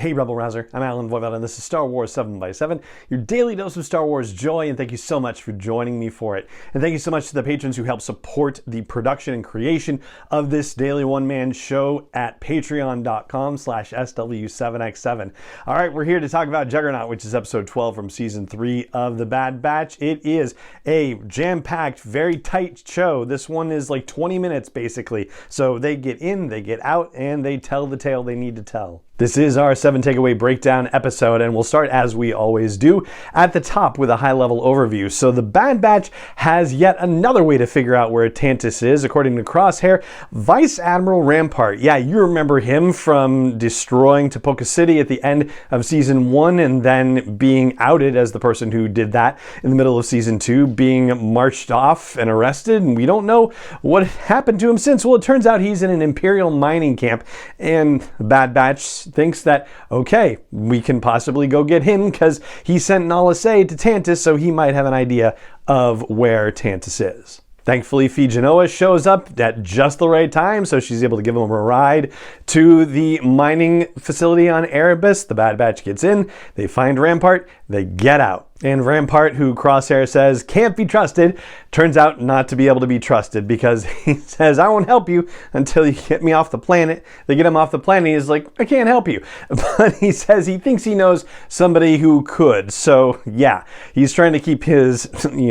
Hey Rebel Rouser, I'm Alan Voivod and this is Star Wars 7x7, your daily dose of Star Wars joy, and thank you so much for joining me for it. And thank you so much to the patrons who help support the production and creation of this daily one-man show at patreon.com/SW7x7. All right, we're here to talk about Juggernaut, which is episode 12 from season 3 of The Bad Batch. It is a jam-packed, very tight show. This one is like 20 minutes basically. So they get in, they get out, and they tell the tale they need to tell. This is our 7 takeaway breakdown episode, and we'll start as we always do at the top with a high-level overview. So the Bad Batch has yet another way to figure out where Tantiss is. According to Crosshair, Vice Admiral Rampart, yeah, you remember him from destroying Tapoka City at the end of season 1 and then being outed as the person who did that in the middle of season 2, being marched off and arrested, and we don't know what happened to him since. Well, it turns out he's in an Imperial mining camp, and the Bad Batch thinks that, okay, we can possibly go get him because he sent Nala Se to Tantiss, so he might have an idea of where Tantiss is. Thankfully, Phee Genoa shows up at just the right time, so she's able to give him a ride to the mining facility on Erebus. The Bad Batch gets in, they find Rampart, they get out. And Rampart, who Crosshair says can't be trusted, turns out not to be able to be trusted because he says, I won't help you until you get me off the planet. They get him off the planet, he's like, I can't help you. But he says he thinks he knows somebody who could. So yeah, he's trying to keep his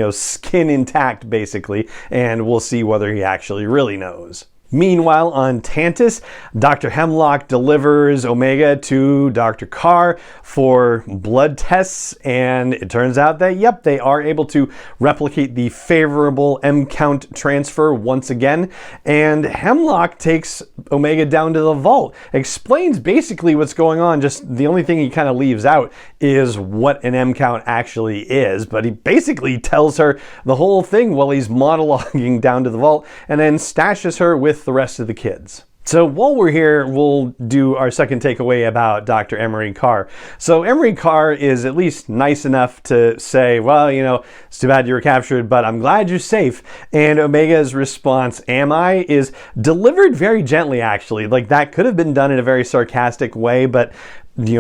skin intact basically, and we'll see whether he actually really knows. Meanwhile, on Tantiss, Dr. Hemlock delivers Omega to Dr. Carr for blood tests, and it turns out that, yep, they are able to replicate the favorable M-count transfer once again, and Hemlock takes Omega down to the vault, explains basically what's going on, just the only thing he kind of leaves out is what an M-count actually is, but he basically tells her the whole thing while he's monologuing down to the vault, and then stashes her with the rest of the kids. So while we're here, we'll do our second takeaway about Dr. Emery Carr. So Emery Carr is at least nice enough to say, well, it's too bad you were captured, but I'm glad you're safe. And Omega's response, am I, is delivered very gently, actually. Like, that could have been done in a very sarcastic way, but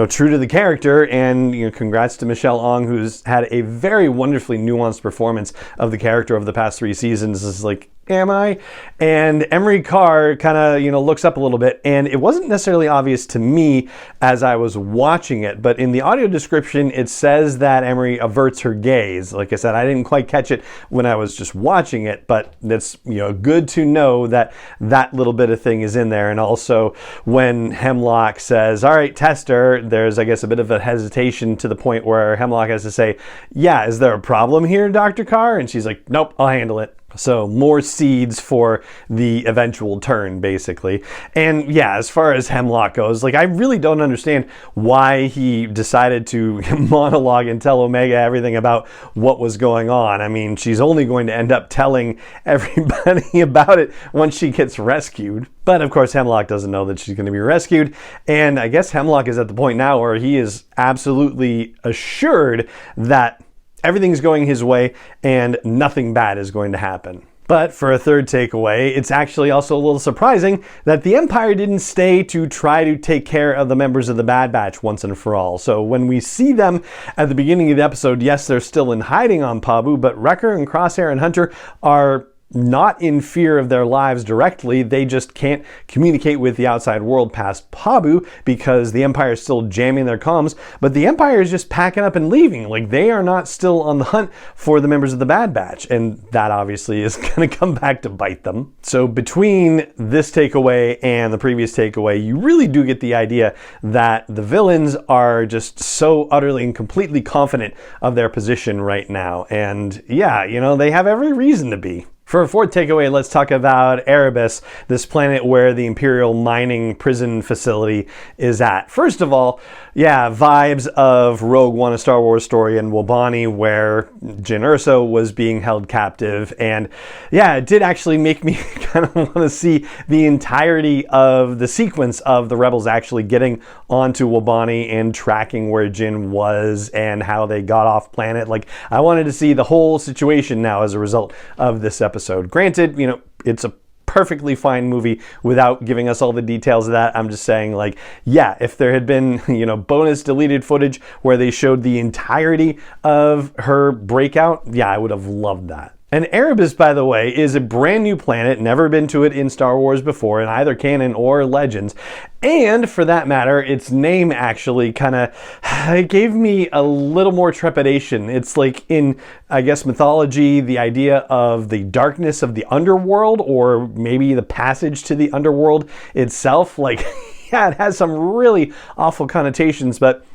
true to the character, and congrats to Michelle Ong, who's had a very wonderfully nuanced performance of the character over the past 3 seasons. This is like, am I? And Emery Carr kind of, looks up a little bit, and it wasn't necessarily obvious to me as I was watching it, but in the audio description, it says that Emery averts her gaze. Like I said, I didn't quite catch it when I was just watching it, but it's, good to know that that little bit of thing is in there. And also when Hemlock says, all right, test her, there's, I guess, a bit of a hesitation to the point where Hemlock has to say, yeah, is there a problem here, Dr. Carr? And she's like, nope, I'll handle it. So more seeds for the eventual turn, basically. And yeah, as far as Hemlock goes, I really don't understand why he decided to monologue and tell Omega everything about what was going on. I mean, she's only going to end up telling everybody about it once she gets rescued. But of course, Hemlock doesn't know that she's going to be rescued. And I guess Hemlock is at the point now where he is absolutely assured that everything's going his way and nothing bad is going to happen. But for a third takeaway, it's actually also a little surprising that the Empire didn't stay to try to take care of the members of the Bad Batch once and for all. So when we see them at the beginning of the episode, yes, they're still in hiding on Pabu, but Wrecker and Crosshair and Hunter are not in fear of their lives directly. They just can't communicate with the outside world past Pabu because the Empire is still jamming their comms, but the Empire is just packing up and leaving. Like, they are not still on the hunt for the members of the Bad Batch, and that obviously is going to come back to bite them. So between this takeaway and the previous takeaway, you really do get the idea that the villains are just so utterly and completely confident of their position right now. And yeah, they have every reason to be. For a fourth takeaway, let's talk about Erebus, this planet where the Imperial mining prison facility is at. First of all, yeah, vibes of Rogue One, a Star Wars story, in Wobani, where Jyn Erso was being held captive. And yeah, it did actually make me kind of want to see the entirety of the sequence of the rebels actually getting onto Wobani and tracking where Jyn was and how they got off planet. Like, I wanted to see the whole situation now as a result of this episode. Granted, it's a perfectly fine movie without giving us all the details of that. I'm just saying, like, yeah, if there had been, bonus deleted footage where they showed the entirety of her breakout, yeah, I would have loved that. And Erebus, by the way, is a brand new planet, never been to it in Star Wars before, in either canon or Legends. And for that matter, its name actually it gave me a little more trepidation. It's like in, I guess, mythology, the idea of the darkness of the underworld, or maybe the passage to the underworld itself. Like, yeah, it has some really awful connotations, but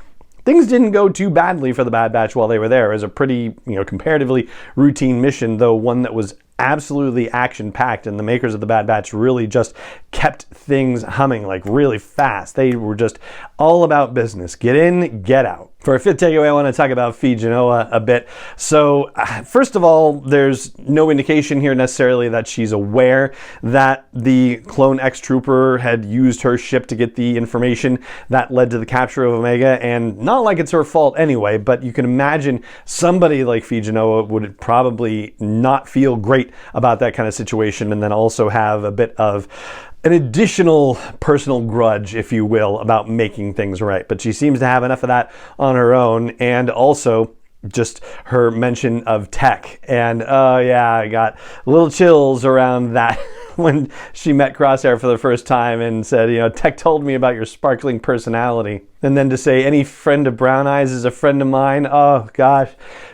things didn't go too badly for the Bad Batch while they were there. It was a pretty, comparatively routine mission, though one that was absolutely action-packed, and the makers of the Bad Batch really just kept things humming, like, really fast. They were just all about business. Get in, get out. For a fifth takeaway, I want to talk about Phee Genoa a bit. So, first of all, there's no indication here necessarily that she's aware that the clone X-Trooper had used her ship to get the information that led to the capture of Omega, and not like it's her fault anyway, but you can imagine somebody like Phee Genoa would probably not feel great about that kind of situation, and then also have a bit of an additional personal grudge, if you will, about making things right. But she seems to have enough of that on her own, and also just her mention of Tech. And yeah, I got little chills around that when she met Crosshair for the first time and said, Tech told me about your sparkling personality. And then to say, any friend of Brown Eyes is a friend of mine. Oh, gosh.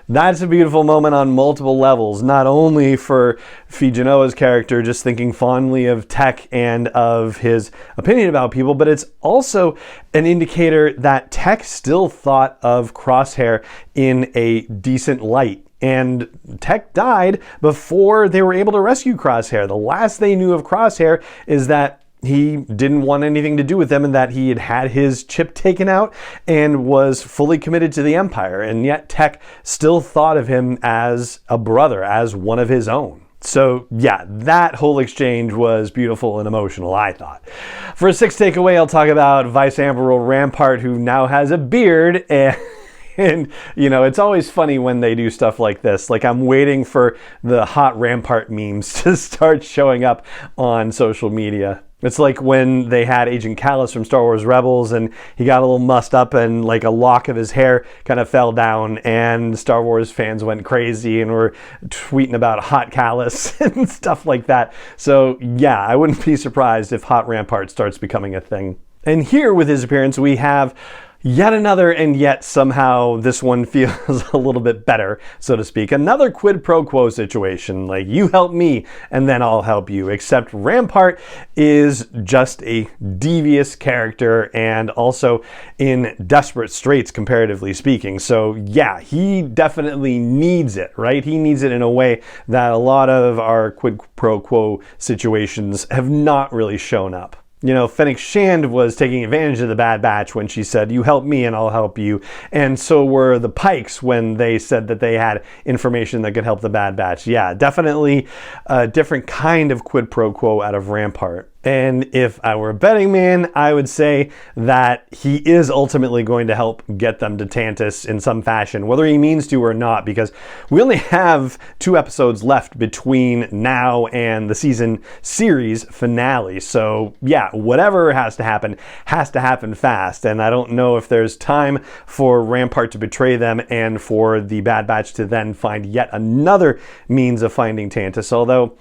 That's a beautiful moment on multiple levels. Not only for Phee Genoa's character, just thinking fondly of Tech and of his opinion about people, but it's also an indicator that Tech still thought of Crosshair in a decent light. And Tech died before they were able to rescue Crosshair. The last they knew of Crosshair is that he didn't want anything to do with them, and that he had had his chip taken out and was fully committed to the Empire. And yet Tech still thought of him as a brother, as one of his own. So yeah, that whole exchange was beautiful and emotional, I thought. For a sixth takeaway, I'll talk about Vice Admiral Rampart, who now has a beard, and it's always funny when they do stuff like this. Like, I'm waiting for the hot Rampart memes to start showing up on social media. It's like when they had Agent Kallus from Star Wars Rebels, and he got a little mussed up and like a lock of his hair kind of fell down, and Star Wars fans went crazy and were tweeting about hot Kallus and stuff like that. So yeah, I wouldn't be surprised if hot Rampart starts becoming a thing. And here with his appearance, we have yet another, and yet somehow this one feels a little bit better, so to speak. Another quid pro quo situation, like you help me and then I'll help you. Except Rampart is just a devious character and also in desperate straits, comparatively speaking. So yeah, he definitely needs it, right? He needs it in a way that a lot of our quid pro quo situations have not really shown up. Fennec Shand was taking advantage of the Bad Batch when she said, you help me and I'll help you. And so were the Pikes when they said that they had information that could help the Bad Batch. Yeah, definitely a different kind of quid pro quo out of Rampart. And if I were a betting man, I would say that he is ultimately going to help get them to Tantiss in some fashion, whether he means to or not, because we only have 2 episodes left between now and the season series finale. So yeah, whatever has to happen fast. And I don't know if there's time for Rampart to betray them and for the Bad Batch to then find yet another means of finding Tantiss. Although,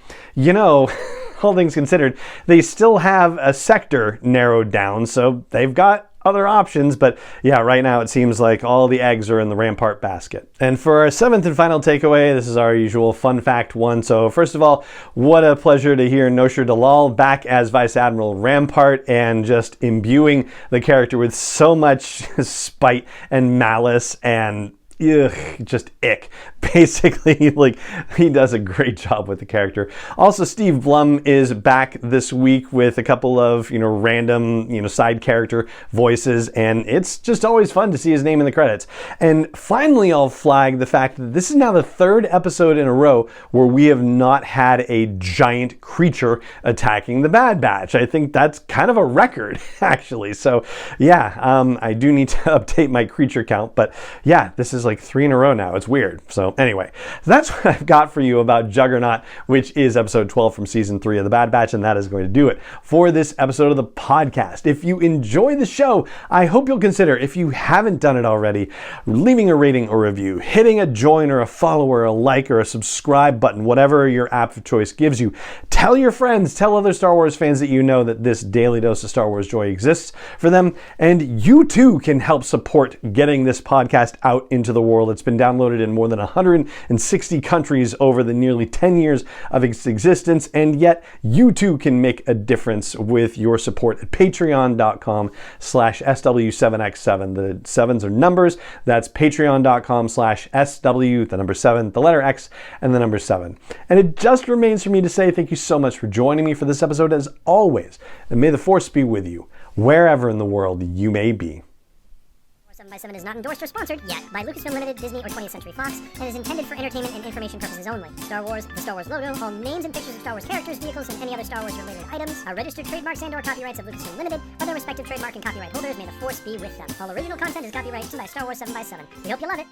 all things considered, they still have a sector narrowed down, so they've got other options. But yeah, right now it seems like all the eggs are in the Rampart basket. And for our 7th and final takeaway, this is our usual fun fact one. So first of all, what a pleasure to hear Nosher Dalal back as Vice Admiral Rampart and just imbuing the character with so much spite and malice and just ick. Basically, like, he does a great job with the character. Also, Steve Blum is back this week with a couple of, random, side character voices, and it's just always fun to see his name in the credits. And finally, I'll flag the fact that this is now the 3rd episode in a row where we have not had a giant creature attacking the Bad Batch. I think that's kind of a record, actually. So yeah, I do need to update my creature count, but yeah, this is is like 3 in a row now. It's weird. So anyway, that's what I've got for you about Juggernaut, which is episode 12 from season 3 of The Bad Batch, and that is going to do it for this episode of the podcast. If you enjoy the show, I hope you'll consider, if you haven't done it already, leaving a rating or review, hitting a join or a follow or a like or a subscribe button, whatever your app of choice gives you. Tell your friends, tell other Star Wars fans that you know that this daily dose of Star Wars joy exists for them, and you too can help support getting this podcast out into the world. It's been downloaded in more than 160 countries over the nearly 10 years of its existence, and yet you too can make a difference with your support at patreon.com/SW7X7. The 7s are numbers. That's patreon.com/SW, the number 7, the letter X, and the number 7. And it just remains for me to say thank you so much for joining me for this episode as always, and may the Force be with you wherever in the world you may be. 7x7 is not endorsed or sponsored yet by Lucasfilm Limited, Disney, or 20th Century Fox, and is intended for entertainment and information purposes only. Star Wars, the Star Wars logo, all names and pictures of Star Wars characters, vehicles, and any other Star Wars related items are registered trademarks and/or copyrights of Lucasfilm Limited, or their respective trademark and copyright holders. May the Force be with them. All original content is copyright by Star Wars 7x7. We hope you love it.